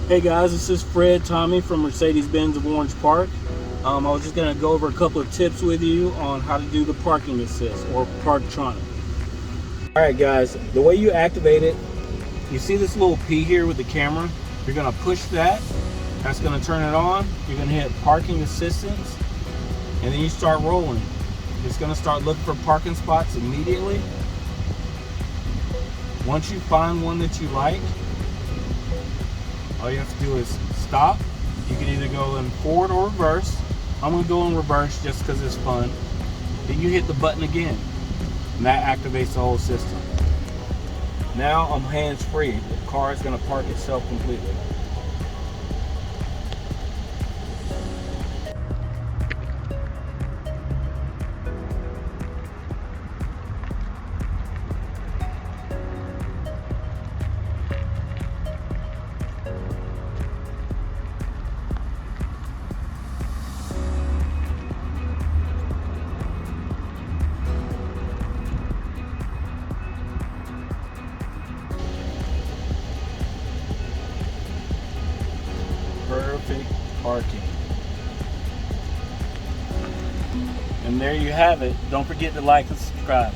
Hey guys, this is Fred Thomie from Mercedes-Benz of Orange Park. I was just going to go over a couple of tips with you on how to do the parking assist or Parktronic. Alright guys, the way you activate it, you see this little P here with the camera? You're going to push that, that's going to turn it on. You're going to hit parking assistance, and then you start rolling. It's going to start looking for parking spots immediately. Once you find one that you like, all you have to do is stop. You can either go in forward or reverse. I'm going to go in reverse just because it's fun. Then you hit the button again, and that activates the whole system. Now I'm hands-free. The car is going to park itself completely. Perfect parking. And there you have it. Don't forget to like and subscribe.